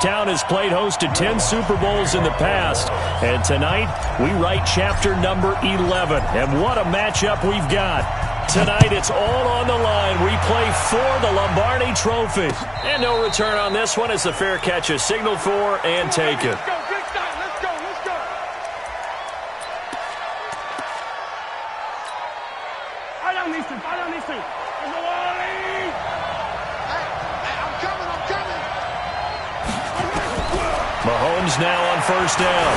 town has played host to 10 Super Bowls in the past. And tonight, we write chapter number 11. And what a matchup we've got. Tonight, it's all on the line. We play for the Lombardi Trophy. And no return on this one as the fair catch is signaled for and taken. Mahomes now on first down.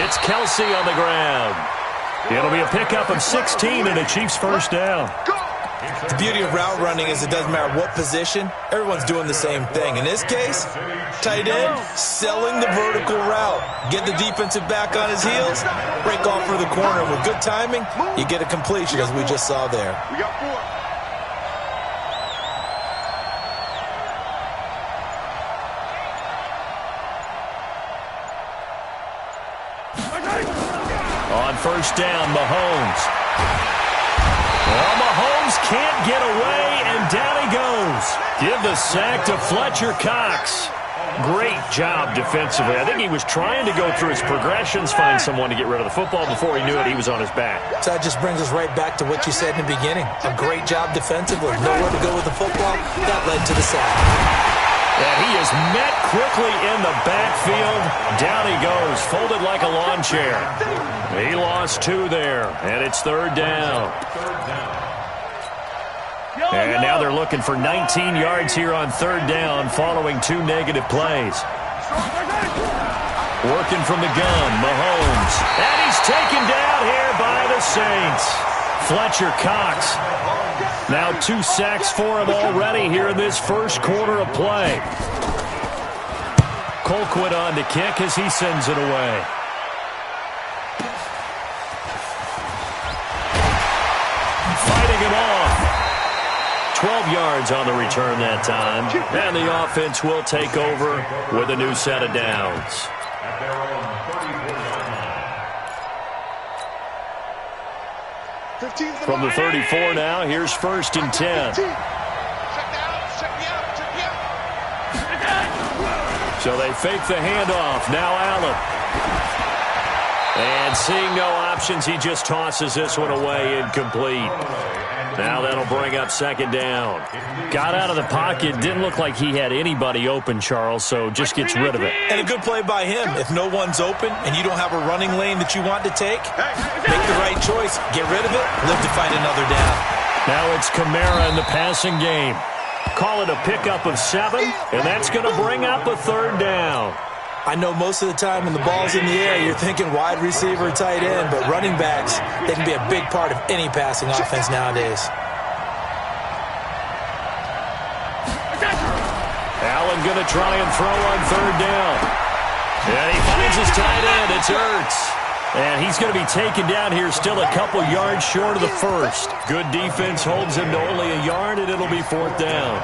It's Kelsey on the ground. It'll be a pickup of 16 and a Chiefs first down. The beauty of route running is it doesn't matter what position. Everyone's doing the same thing. In this case, tight end, selling the vertical route. Get the defensive back on his heels, break off for the corner. With good timing, you get a completion as we just saw there. We got 4. On first down, Mahomes. Well, Mahomes can't get away, and down he goes. Give the sack to Fletcher Cox. Great job defensively. I think he was trying to go through his progressions, find someone to get rid of the football. Before he knew it, he was on his back. So that just brings us right back to what you said in the beginning. A great job defensively. Nowhere to go with the football. That led to the sack. And he is met quickly in the backfield. Down he goes, folded like a lawn chair. He lost 2 there, and it's third down. And now they're looking for 19 yards here on third down following 2 negative plays. Working from the gun, Mahomes. And he's taken down here by the Saints. Fletcher Cox. Now 2 sacks for him already here in this first quarter of play. Colquitt on to kick as he sends it away. Fighting him off. 12 yards on the return that time. And the offense will take over with a new set of downs. From the 34 now, here's first and 10. So they fake the handoff. Now Allen. And seeing no options, he just tosses this one away, incomplete. Now that'll bring up second down. Got out of the pocket. Didn't look like he had anybody open, Charles, so just gets rid of it. And a good play by him. If no one's open and you don't have a running lane that you want to take, make the right choice. Get rid of it. Live to fight another down. Now it's Kamara in the passing game. Call it a pickup of 7, and that's going to bring up a third down. I know most of the time when the ball's in the air, you're thinking wide receiver, tight end, but running backs, they can be a big part of any passing offense nowadays. Allen going to try and throw on third down. And he finds his tight end. It's Ertz. And he's going to be taken down here still a couple yards short of the first. Good defense holds him to only a yard, and it'll be fourth down.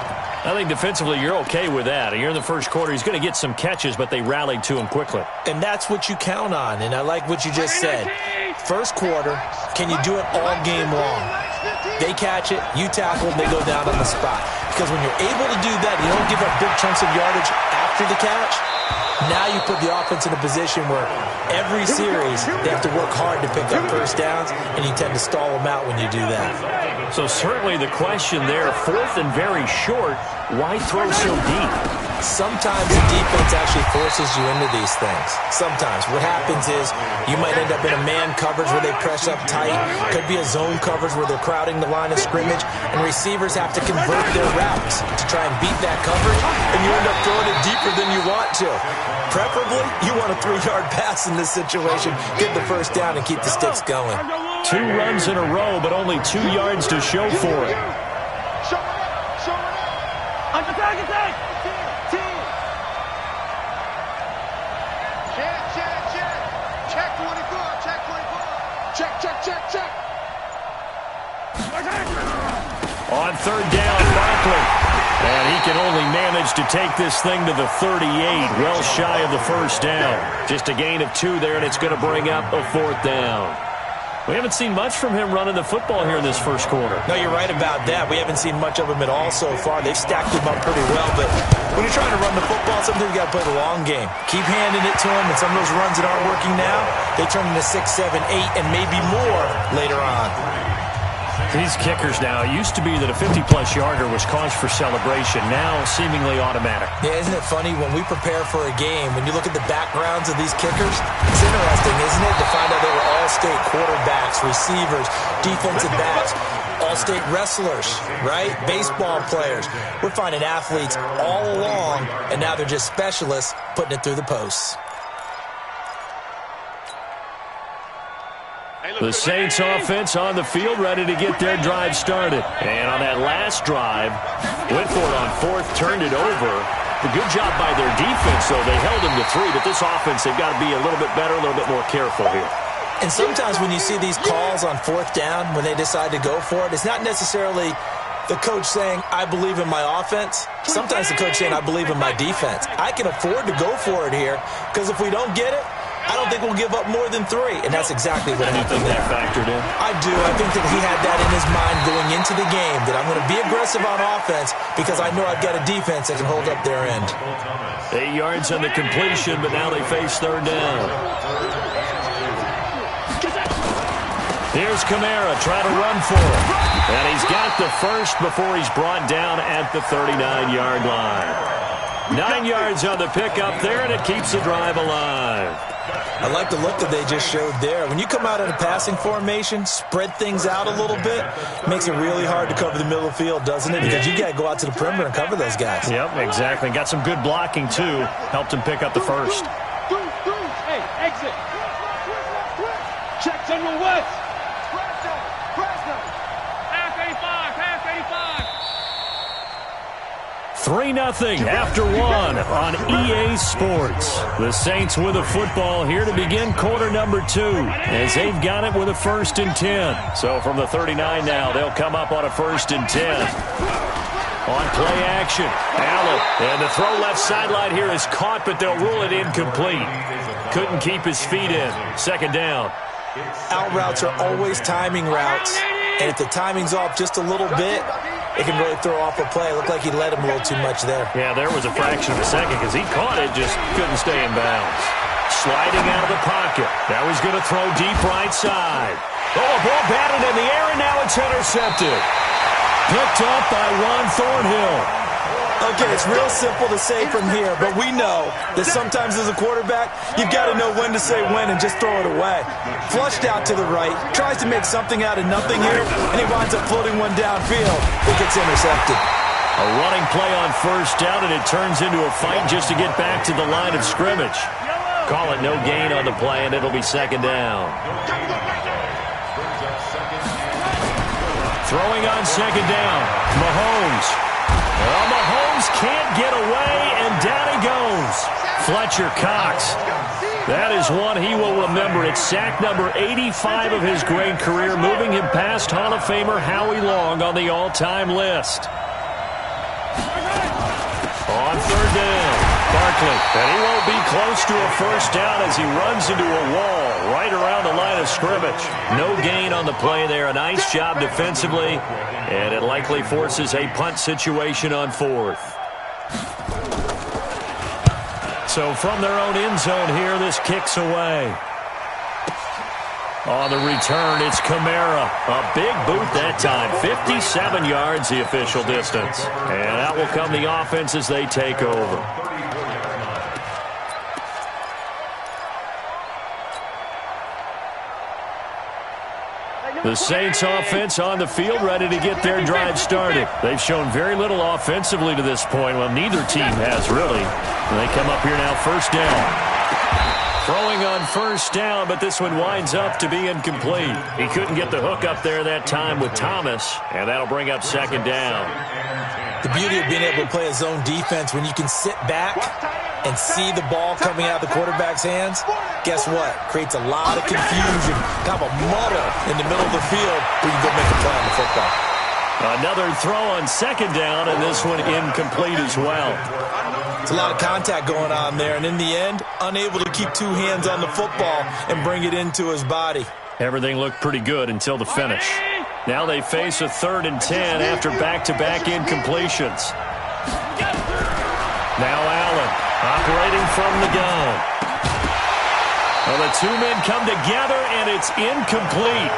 I think defensively you're okay with that. Here in the first quarter, he's going to get some catches, but they rallied to him quickly. And that's what you count on, and I like what you just said. First quarter, can you do it all game long? They catch it, you tackle, and they go down on the spot. Because when you're able to do that, you don't give up big chunks of yardage after the catch. Now you put the offense in a position where every series they have to work hard to pick up first downs, and you tend to stall them out when you do that. So certainly the question there, fourth and very short, why throw so deep? Sometimes the defense actually forces you into these things. Sometimes. What happens is you might end up in a man coverage where they press up tight. Could be a zone coverage where they're crowding the line of scrimmage, and receivers have to convert their routes to try and beat that coverage, and you end up throwing it deeper than you want to. Preferably, you want a 3-yard pass in this situation. Get the first down and keep the sticks going. 2 runs in a row, but only 2 yards to show for it. On third down, Barkley. And he can only manage to take this thing to the 38, well shy of the first down. Just a gain of 2 there, and it's going to bring up a fourth down. We haven't seen much from him running the football here in this first quarter. No, you're right about that. We haven't seen much of him at all so far. They've stacked him up pretty well, but when you're trying to run the football, sometimes you got to play the long game. Keep handing it to him, and some of those runs that aren't working now, they turn into 6, 7, 8, and maybe more later on. These kickers now, it used to be that a 50-plus yarder was cause for celebration, now seemingly automatic. Yeah, isn't it funny when we prepare for a game, when you look at the backgrounds of these kickers, it's interesting, isn't it, to find out they were all-state quarterbacks, receivers, defensive backs, all-state wrestlers, right? Baseball players. We're finding athletes all along, and now they're just specialists putting it through the posts. The Saints offense on the field, ready to get their drive started. And on that last drive, went for it on fourth, turned it over. A good job by their defense, though. They held them to 3, but this offense, they've got to be a little bit better, a little bit more careful here. And sometimes when you see these calls on fourth down, when they decide to go for it, it's not necessarily the coach saying, I believe in my offense. Sometimes the coach saying, I believe in my defense. I can afford to go for it here, because if we don't get it, I don't think we'll give up more than 3, and that's exactly what happened there. That factored in? I do. I think that he had that in his mind going into the game, that I'm going to be aggressive on offense because I know I've got a defense that can hold up their end. 8 yards on the completion, but now they face third down. Here's Kamara trying to run for it. And he's got the first before he's brought down at the 39-yard line. 9 yards on the pickup there, and it keeps the drive alive. I like the look that they just showed there. When you come out in a passing formation, spread things out a little bit, makes it really hard to cover the middle of the field, doesn't it? Because you got to go out to the perimeter and cover those guys. Yep, exactly. Got some good blocking, too. Helped him pick up the first. Hey, exit. Checks on your west. Half 85. 3-0 after 1 on EA Sports. The Saints with a football here to begin quarter number 2 as they've got it with a 1st and 10. So from the 39 now, they'll come up on a 1st and 10. On play action, Allen, and the throw left sideline here is caught, but they'll rule it incomplete. Couldn't keep his feet in. 2nd down. Out routes are always timing routes, and if the timing's off just a little bit, it can really throw off a play. It looked like he led him a little too much there. Yeah, there was a fraction of a second because he caught it, just couldn't stay in bounds. Sliding out of the pocket. Now he's going to throw deep right side. Oh, a ball batted in the air, and now it's intercepted. Picked up by Ron Thornhill. Okay, it's real simple to say from here, but we know that sometimes as a quarterback, you've got to know when to say when and just throw it away. Flushed out to the right, tries to make something out of nothing here, and he winds up floating one downfield. It gets intercepted. A running play on 1st down, and it turns into a fight just to get back to the line of scrimmage. Call it no gain on the play, and it'll be 2nd down. Throwing on 2nd down, Mahomes. Well, Mahomes can't get away, and down he goes. Fletcher Cox. That is one he will remember. It's sack number 85 of his great career, moving him past Hall of Famer Howie Long on the all-time list. On 3rd down, Barkley. And he won't be close to a 1st down as he runs into a wall right around the line of scrimmage. No gain on the play there. A nice job defensively. And it likely forces a punt situation on 4th. So from their own end zone here, this kicks away. On the return, it's Kamara. A big boot that time. 57 yards, the official distance. And out will come the offense as they take over. The Saints offense on the field, ready to get their drive started. They've shown very little offensively to this point. Well, neither team has, really. And they come up here now, 1st down. Throwing on 1st down, but this one winds up to be incomplete. He couldn't get the hook up there that time with Thomas, and that'll bring up 2nd down. The beauty of being able to play a zone defense when you can sit back and see the ball coming out of the quarterback's hands, guess what? Creates a lot of confusion, kind of a muddle in the middle of the field where you can go make a play on the football. Another throw on 2nd down, and this one incomplete as well. It's a lot of contact going on there, and in the end, unable to keep 2 hands on the football and bring it into his body. Everything looked pretty good until the finish. Now they face a 3rd and 10 after back-to-back incompletions. Now Allen operating from the gun. Well, the two men come together, and it's incomplete.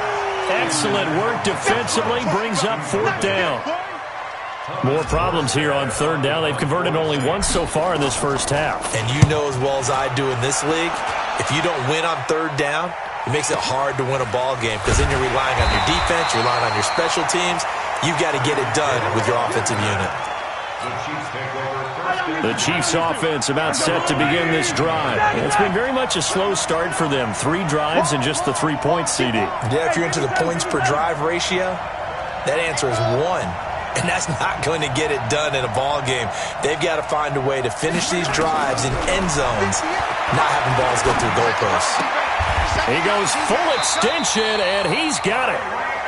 Excellent work defensively, brings up 4th down. More problems here on 3rd down. They've converted only once so far in this first half. And you know as well as I do in this league, if you don't win on 3rd down, it makes it hard to win a ball game because then you're relying on your defense, you're relying on your special teams. You've got to get it done with your offensive unit. The Chiefs offense about set to begin this drive. It's been very much a slow start for them. 3 drives and just the 3 points, CD. Yeah, if you're into the points per drive ratio, that answer is 1. And that's not going to get it done in a ball game. They've got to find a way to finish these drives in end zones, not having balls go through goalposts. He goes full extension, and he's got it.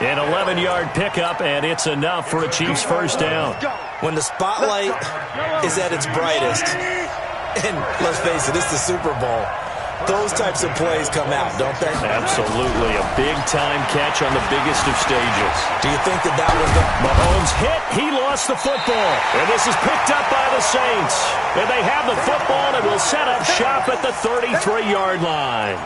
An 11-yard pickup, and it's enough for a Chiefs first down. When the spotlight is at its brightest, and let's face it, it's the Super Bowl, those types of plays come out, don't they? Absolutely. A big-time catch on the biggest of stages. Do you think that was the... Mahomes hit. He lost the football. And this is picked up by the Saints. And they have the football and will set up shop at the 33-yard line.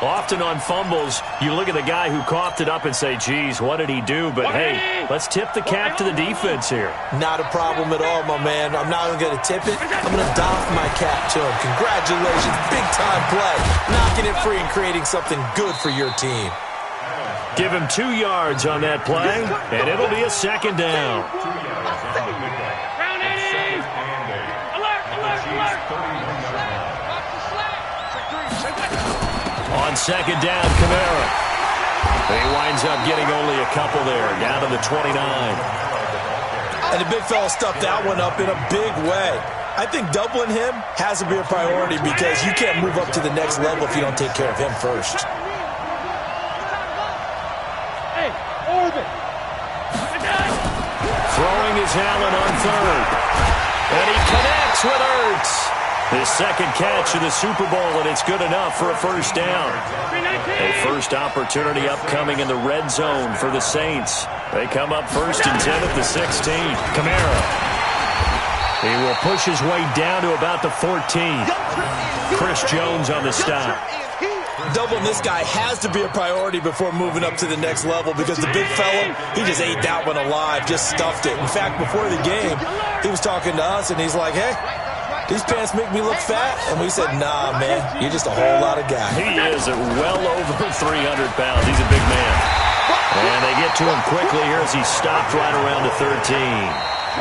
Often on fumbles, you look at the guy who coughed it up and say, geez, what did he do? But, hey, let's tip the cap to the defense here. Not a problem at all, my man. I'm not even going to tip it. I'm going to doff my cap to him. Congratulations. Big-time play. Knocking it free and creating something good for your team. Give him 2 yards on that play, and it'll be a 2nd down. On 2nd down, Kamara. He winds up getting only a couple there, down to the 29. And the big fella stuffed that one up in a big way. I think doubling him has to be a priority because you can't move up to the next level if you don't take care of him first. Throwing is Allen on 3rd. And he connects with Ertz. His 2nd catch of the Super Bowl, and it's good enough for a first down. A first opportunity upcoming in the red zone for the Saints. They come up 1st and 10 at the 16. Kamara. He will push his way down to about the 14. Chris Jones on the stop. Doubling this guy has to be a priority before moving up to the next level because the big fella, he just ate that one alive, just stuffed it. In fact, before the game, he was talking to us, and he's like, hey, these pants make me look fat. And we said, nah, man, you're just a whole lot of guy. He is at well over 300 pounds. He's a big man. And they get to him quickly here as he stopped right around the 13.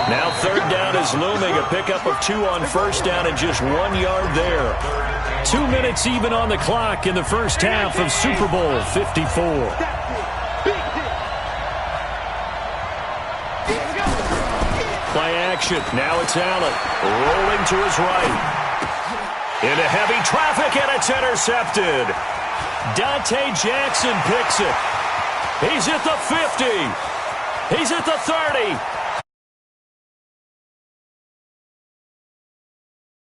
Now 3rd down is looming. A pickup of 2 on 1st down and just 1 yard there. 2 minutes even on the clock in the first half of Super Bowl 54. Play action. Now it's Allen. Rolling to his right. Into heavy traffic, and it's intercepted. Dante Jackson picks it. He's at the 50. He's at the 30.